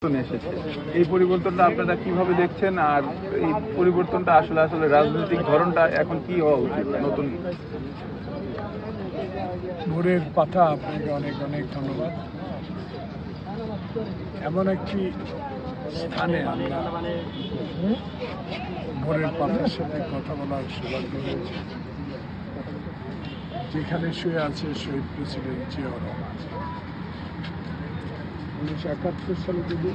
পরিবর্তন এসেছে। এই পরিবর্তনটা আপনারা কিভাবে দেখছেন, আর এই পরিবর্তনটা আসলে আসলে রাজনৈতিক ধরনটা এখন কি হওয়া উচিত? নতুন ভোরের পাতা, আপনাকে অনেক অনেক ধন্যবাদ। এমন একটি স্থানে আমরা ভোরের পাতার সাথে কথা বলার সৌভাগ্য হয়েছে, যেখানে শুয়ে আছে শহীদ প্রেসিডেন্ট জিয়াউর রহমান। 1971 সালে যদি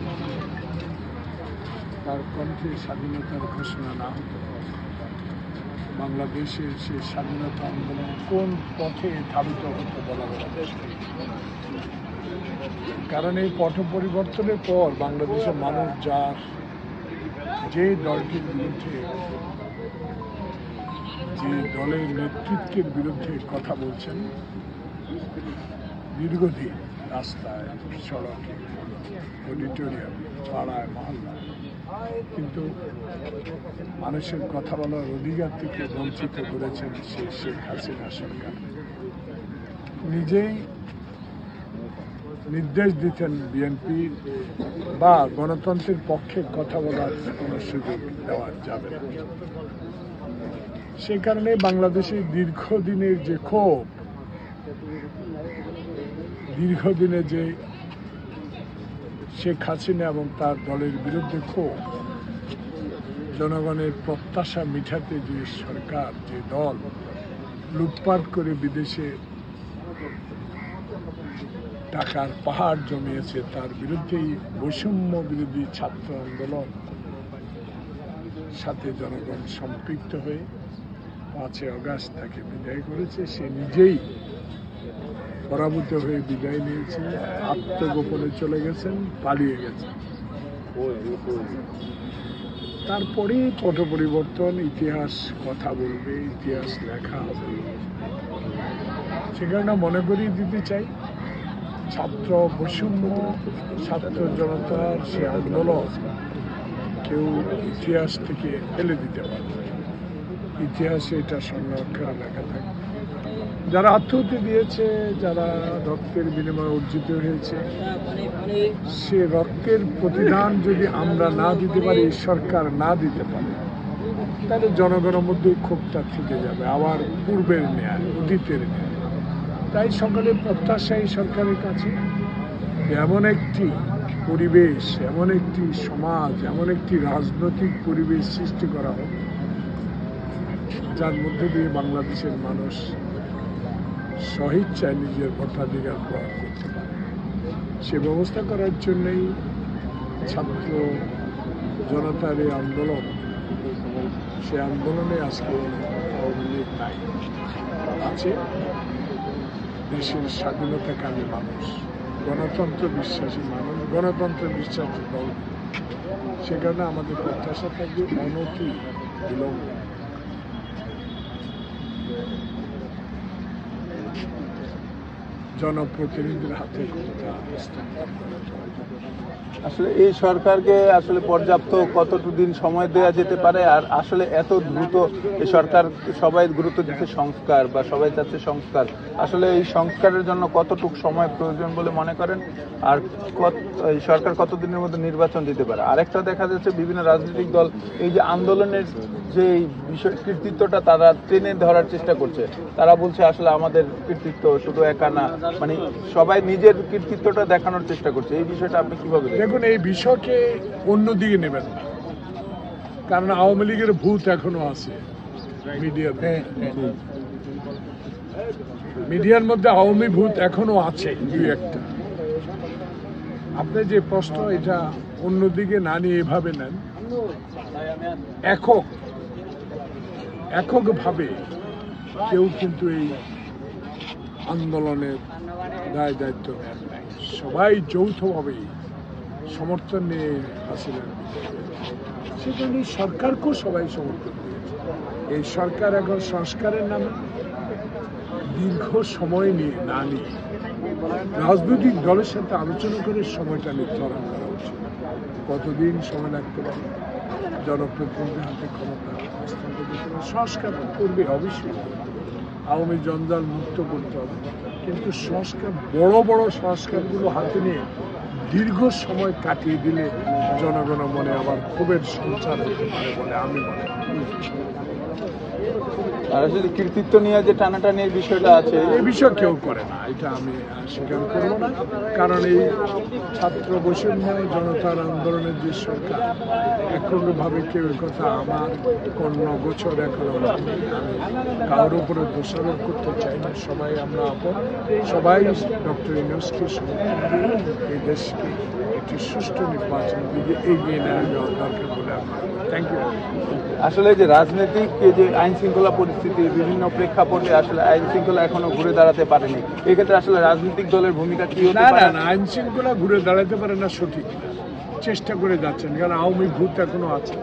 তার কণ্ঠে স্বাধীনতার ঘোষণা না হতো, বাংলাদেশের সেই স্বাধীনতা আন্দোলন কোন পথে ধাবিত হতো বলা মুশকিল। কারণ এই পট পরিবর্তনের পর বাংলাদেশের মানুষ যে দলটির বিরুদ্ধে, যে দলের নেতৃত্বের বিরুদ্ধে কথা বলছেন, দীর্ঘদিন রাস্তায়, সড়কে, অডিটোরিয়াম, পাড়ায়, মহল্লায়, কিন্তু মানুষের কথা বলার অধিকার থেকে বঞ্চিত করেছেন সেই শেখ হাসিনা সরকার। নিজেই নির্দেশ দিতেন বিএনপি বা গণতন্ত্রের পক্ষে কথা বলার কোনো সুযোগ দেওয়া যাবে না। সে কারণে বাংলাদেশের দীর্ঘদিনের যে ক্ষোভ, দীর্ঘদিনে যে শেখ হাসিনা এবং তার দলের বিরুদ্ধে ক্ষোভ, জনগণের প্রত্যাশা মিটাতে যে সরকার, যে দল লুটপাট করে বিদেশে টাকার পাহাড় জমিয়েছে, তার বিরুদ্ধেই বৈষম্য বিরোধী ছাত্র আন্দোলন সাথে জনগণ সম্পৃক্ত হয়ে 5 আগস্ট তাকে বিদায় করেছে। সে নিজেই পরাভূত হয়ে বিদায় নিয়েছে, আত্মগোপনে চলে গেছেন, পালিয়ে গেছেন। তারপরে পট পরিবর্তন, ইতিহাস কথা বলবে, ইতিহাস লেখা হবে। সে কারণে মনে করিয়ে দিতে চাই, ছাত্র বৈষম্য, ছাত্র জনতার সে আন্দোলন কেউ ইতিহাস থেকে ফেলে দিতে পারবে। ইতিহাসে এটা সংরক্ষণ লেখা থাকে। যারা আত্মহত্যা দিয়েছে, যারা রক্তের বিনিময়ে অর্জিত হয়েছে, সে রক্তের প্রতিদান যদি আমরা না দিতে পারি, সরকার না দিতে পারে, তাহলে জনগণের মধ্যে ক্ষোভটা থেকে যাবে, আবার পূর্বের ন্যায়, অতীতের ন্যায়। তাই সকলে প্রত্যাশা এই সরকারের কাছে এমন একটি পরিবেশ, এমন একটি সমাজ, এমন একটি রাজনৈতিক পরিবেশ সৃষ্টি করা হোক, যার মধ্যে দিয়ে বাংলাদেশের মানুষ স্বইচ্ছায় নিজের ভোটাধিকার প্রয়োগ করতে পারে। সে ব্যবস্থা করার জন্যই ছাত্র জনতার এই আন্দোলন। সে আন্দোলনে আজকে আওয়ামী লীগ নাই, আছে দেশের স্বাধীনতাকামী মানুষ, গণতন্ত্র বিশ্বাসী মানুষ, গণতন্ত্র বিশ্বাসী দল। সে কারণে আমাদের প্রত্যাশা থাকবে অনতি বিলম্বে জনপ্রতিনিধির হাতে ক্ষমতা হস্তান্তর করা। আসলে এই সরকারকে আসলে পর্যাপ্ত কতটুকু দিন সময় দেওয়া যেতে পারে? আর আসলে এত দ্রুত এই সরকার, সবাই গুরুত্ব দিচ্ছে সংস্কার, বা সবাই চাচ্ছে সংস্কার, আসলে এই সংস্কারের জন্য কতটুকু সময় প্রয়োজন বলে মনে করেন? আর এই সরকার কতদিনের মধ্যে নির্বাচন দিতে পারে? আরেকটা দেখা যাচ্ছে বিভিন্ন রাজনৈতিক দল এই যে আন্দোলনের যে বিষয় কৃতিত্বটা তারা টেনে ধরার চেষ্টা করছে। তারা বলছে আসলে আমাদের কৃতিত্ব শুধু একা না, মানে সবাই নিজের কৃতিত্বটা দেখানোর চেষ্টা করছে। এই বিষয়টা আপনি কিভাবে দেখুন? এই বিষয়কে অন্যদিকে নেবেন না, কারণ আওয়ামী লীগের ভূত এখনো আছে মিডিয়াতে। মিডিয়ার মধ্যে আওয়ামী ভূত এখনো আছে দুই একটা। আপনি যে প্রশ্ন, এটা অন্যদিকে না নিয়ে এভাবে নেন। এককভাবে কেউ কিন্তু এই আন্দোলনের দায় দায়িত্ব নেন নাই। সবাই যৌথভাবেই সমর্থন নিয়ে হাসিনার সেজন্য সরকারকেও সবাই সমর্থন দিয়েছে। এই সরকার এখন সংস্কারের নামে দীর্ঘ সময় নিয়ে না নিয়ে রাজনৈতিক দলের সাথে আলোচনা করে সময়টা নির্ধারণ করা উচিত। কতদিন সময় লাগতে পারে, জনপ্রতিনিধির হাতে ক্ষমতা হস্তান্তর করতে হবে, সংস্কার করবে অবশ্যই, আওয়ামী জঞ্জাল মুক্ত করতে হবে, কিন্তু সংস্কার, বড় বড় সংস্কারগুলো হাতে নিয়ে দীর্ঘ সময় কাটিয়ে দিলে জনগণের মনে আবার ক্ষোভের সঞ্চার হতে পারে বলে আমি মনে করি। আর আসলে কৃতিত্ব নিয়ে যে টানাটানির বিষয়টা আছে, এই বিষয় কেউ করে না, এটা আমি স্বীকার করবো না। কারণ এই ছাত্র বৈষম্য জনতার আন্দোলনের যে সরকার, একভাবে কেউ কথা আমার কর্ণগোচর এখনো হয়নি। আমি কারোর উপরে দোষারোপ করতে চাই না। সবাই আমরা আপন, সবাই ডক্টর ইউনূসকে সমর্থন দিয়ে এই দেশকে একটি সুষ্ঠু নির্বাচন দিকে এগিয়ে নেওয়া দরকার বলে আমার। Thank you. আসলে যে রাজনৈতিক যে আইন শৃঙ্খলা পরিস্থিতি বিভিন্ন প্রেক্ষাপটে আসলে আইন শৃঙ্খলা এখনো ঘুরে দাঁড়াতে পারেনি, এক্ষেত্রে আসলে রাজনৈতিক দলের ভূমিকা কি হতে না পারে? না, আইন শৃঙ্খলা ঘুরে দাঁড়াতে পারে না সঠিক না। চেষ্টা করে যাচ্ছেন, কারণ আওয়ামী ভূত এখনো আছে,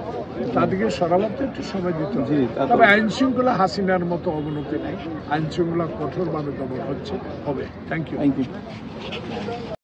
তাদেরকে সরাতে একটু সময় দিতে হবে। তবে আইন শৃঙ্খলা হাসিনার মতো অবনতি নেই, আইন শৃঙ্খলা কঠোরভাবে দমন হচ্ছে, হবে। Thank you.